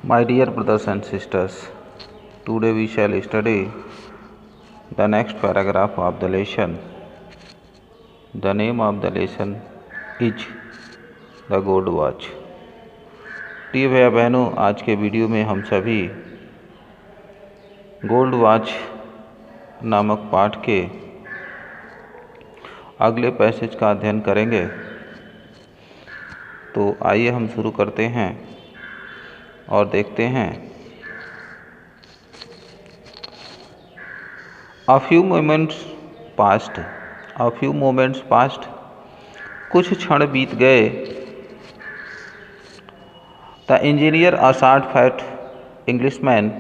My dear brothers and sisters, today we shall study the next paragraph of the lesson. The name of the lesson is the Gold Watch. प्रिय भैया बहनों, आज के video में हम सभी gold watch नामक पाठ के अगले पैसेज का अध्ययन करेंगे। तो आइए हम शुरू करते हैं और देखते हैं। A few moments passed, कुछ क्षण बीत गए। The engineer, a short fat Englishman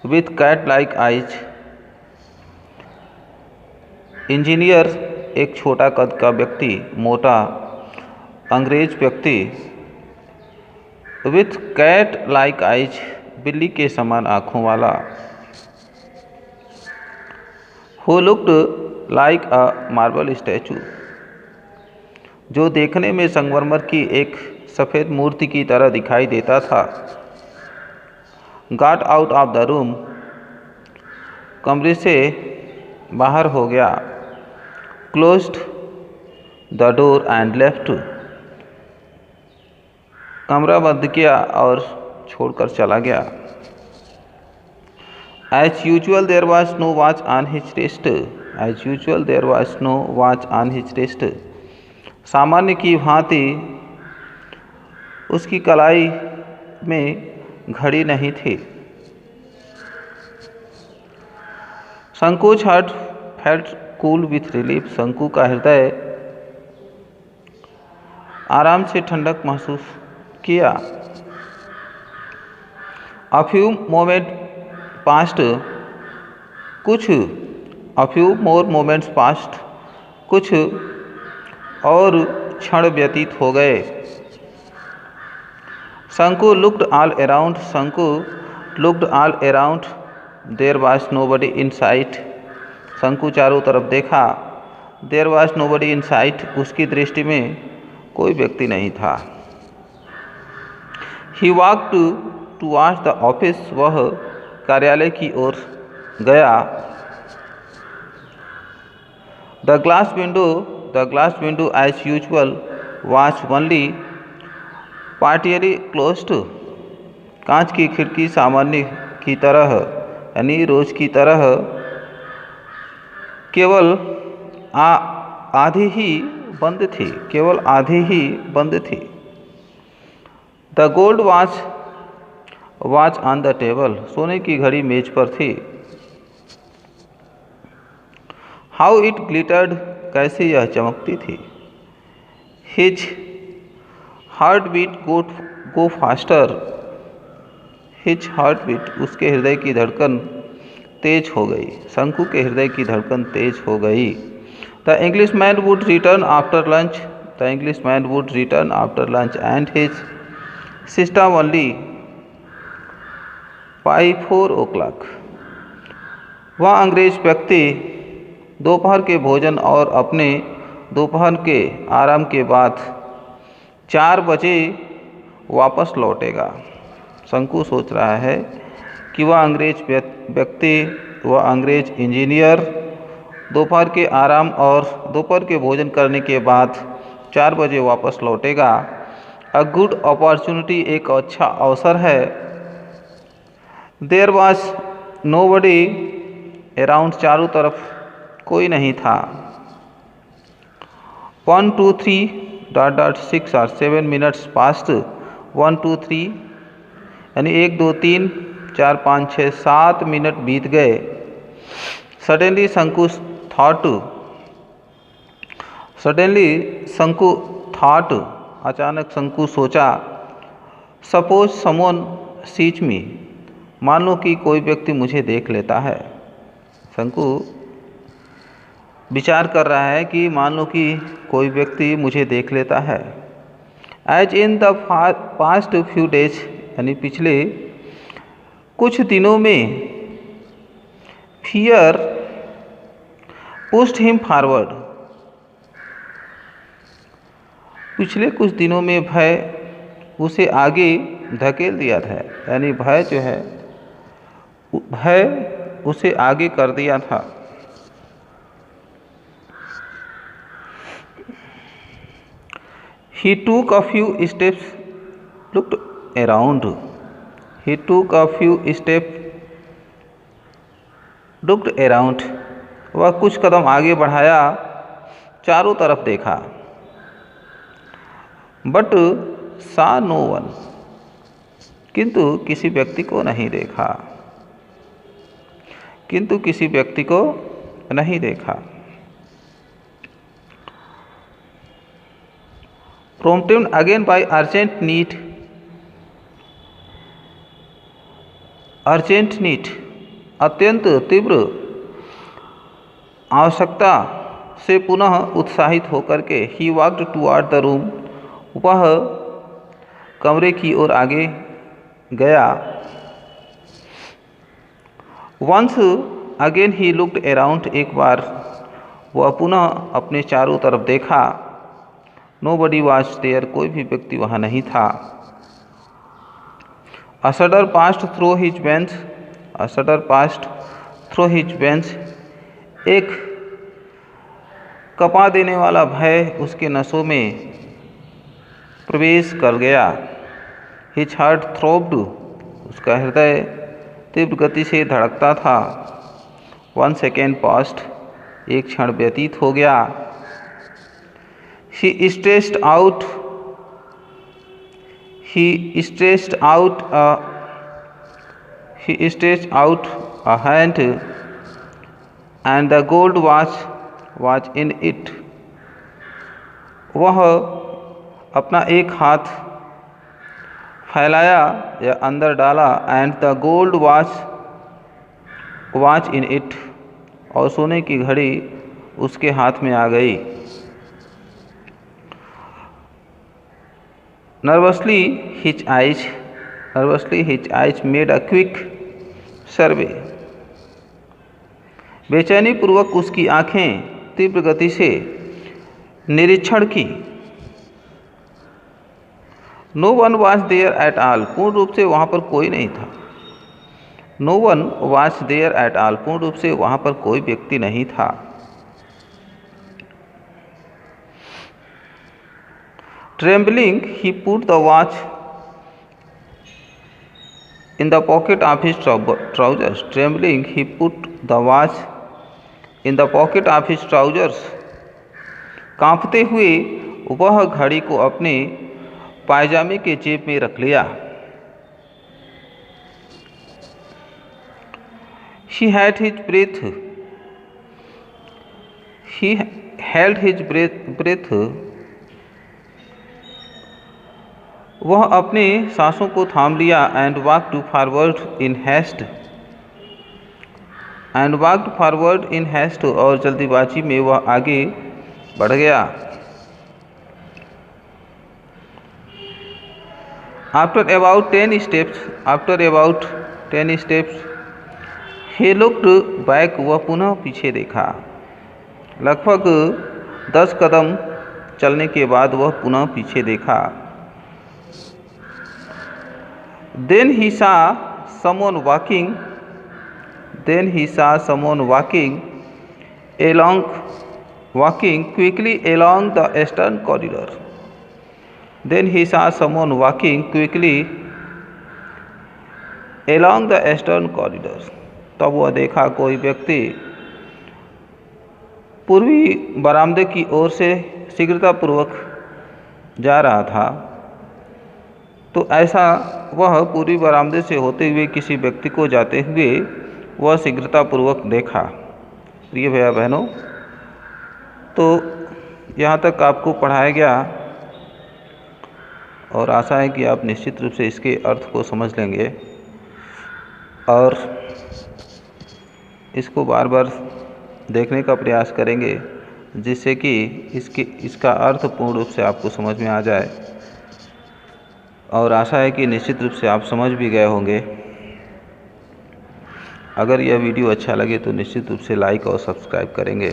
with cat-like eyes, engineer एक छोटा कद का व्यक्ति, मोटा अंग्रेज व्यक्ति, विथ कैट लाइक आइज, बिल्ली के समान आँखों वाला, who looked like a marble statue, जो देखने में संगमरमर की एक सफ़ेद मूर्ति की तरह दिखाई देता था, got out of the room, कमरे से बाहर हो गया, closed the door and left, कमरा बंद किया और छोड़कर चला गया। As usual there was no watch on his wrist. As usual there was no watch on his wrist. सामान्य की भांति उसकी कलाई में घड़ी नहीं थी। संकोच heart felt cool with relief, शंकु का हृदय आराम से ठंडक महसूस किया। A few moments passed, a few more moments passed, कुछ और क्षण व्यतीत हो गए। शंकु looked all around, शंकु looked all around, there was nobody in sight, शंकु चारों तरफ देखा, there was nobody in sight, उसकी दृष्टि में कोई व्यक्ति नहीं था। He walked towards the office, वह कार्यालय की ओर गया। The glass window as usual was only partially closed, कांच की खिड़की सामान्य की तरह यानी रोज की तरह केवल आधी ही बंद थी, केवल आधी ही बंद थी। The gold watch on the table, सोने की घड़ी मेज पर थी। हाउ इट ग्लिटर्ड, कैसे यह चमकती थी। His heart beat go faster, his heart beat, उसके हृदय की धड़कन तेज हो गई, शंकु के हृदय की धड़कन तेज हो गई। The Englishman would return after lunch, the Englishman would return after lunch and his system only by 4 o'clock, वह अंग्रेज व्यक्ति दोपहर के भोजन और अपने दोपहर के आराम के बाद 4 बजे वापस लौटेगा। शंकु सोच रहा है कि वह अंग्रेज व्यक्ति, वह अंग्रेज इंजीनियर दोपहर के आराम और दोपहर के भोजन करने के बाद 4 बजे वापस लौटेगा। अ गुड अपॉर्चुनिटी, एक अच्छा अवसर है। देयर वॉज नोबडी अराउंड, चारों तरफ कोई नहीं था। 1 2 3 6 और 7 मिनट्स पास्ट, 1 2 3 यानी 1 2 3 4 5 6 7 मिनट बीत गए। सडनली शंकु थॉट, अचानक शंकु सोचा। सपोज समवन सीच मी, मान लो कि कोई व्यक्ति मुझे देख लेता है। शंकु विचार कर रहा है कि मान लो कि कोई व्यक्ति मुझे देख लेता है। As in the past few days, यानी पिछले कुछ दिनों में, फियर पुश्ड हिम फॉरवर्ड, पिछले कुछ दिनों में भय उसे आगे धकेल दिया था, यानी भय जो है, भय उसे आगे कर दिया था। He took a few steps, looked around. He took a few steps, looked around. वह कुछ कदम आगे बढ़ाया, चारों तरफ देखा। But saw no one. किंतु किसी व्यक्ति को नहीं देखा, किंतु किसी व्यक्ति को नहीं देखा। Prompted again by urgent need, अत्यंत तीव्र आवश्यकता से पुनः उत्साहित होकर के he walked toward the room, वह कमरे की ओर आगे गया। Once again he looked around, एक बार वह पुनः अपने चारों तरफ देखा। नोबडी वाज देयर, कोई भी व्यक्ति वहाँ नहीं था। A shudder passed through his veins, a shudder passed through his veins, एक कपा देने वाला भय उसके नसों में प्रवेश कर गया। हिज हार्ट थ्रोब्ड, उसका हृदय तीव्र गति से धड़कता था। 1 सेकेंड पास्ट, एक क्षण व्यतीत हो गया। He stretched out a hand, and the gold watch was in it. वह अपना एक हाथ फैलाया या अंदर डाला, and the gold watch in it, और सोने की घड़ी उसके हाथ में आ गई। Nervously his eyes made a quick survey. बेचैनी पूर्वक उसकी आंखें तीव्र गति से निरीक्षण की। No one was there at all, पूर्ण रूप से वहाँ पर कोई नहीं था। No one was there at all, पूर्ण रूप से वहाँ पर कोई व्यक्ति नहीं था। Trembling, he put the watch in the pocket of his trousers. Trembling, he put the watch in the pocket of his trousers. कांपते हुए वह घड़ी को अपने पायजामे के जेब में रख लिया। He had his breath. He held his breath. वह अपने सांसों को थाम लिया। And walked forward in heist, और जल्दीबाजी में वह आगे बढ़ गया। After about 10 steps he looked back, वह पुनः पीछे देखा। लगभग 10 कदम चलने के बाद वह पुनः पीछे देखा। Then he saw someone walking quickly along the eastern corridor. Then he saw someone walking quickly along the eastern corridor. तब वह देखा कोई व्यक्ति पूर्वी बरामदे की ओर से शीघ्रतापूर्वक जा रहा था। तो ऐसा वह पूर्वी बरामदे से होते हुए किसी व्यक्ति को जाते हुए वह शीघ्रतापूर्वक देखा। प्रिय भैया बहनों, तो यहाँ तक आपको पढ़ाया गया और आशा है कि आप निश्चित रूप से इसके अर्थ को समझ लेंगे और इसको बार बार देखने का प्रयास करेंगे, जिससे कि इसका अर्थ पूर्ण रूप से आपको समझ में आ जाए। और आशा है कि निश्चित रूप से आप समझ भी गए होंगे। अगर यह वीडियो अच्छा लगे तो निश्चित रूप से लाइक और सब्सक्राइब करेंगे।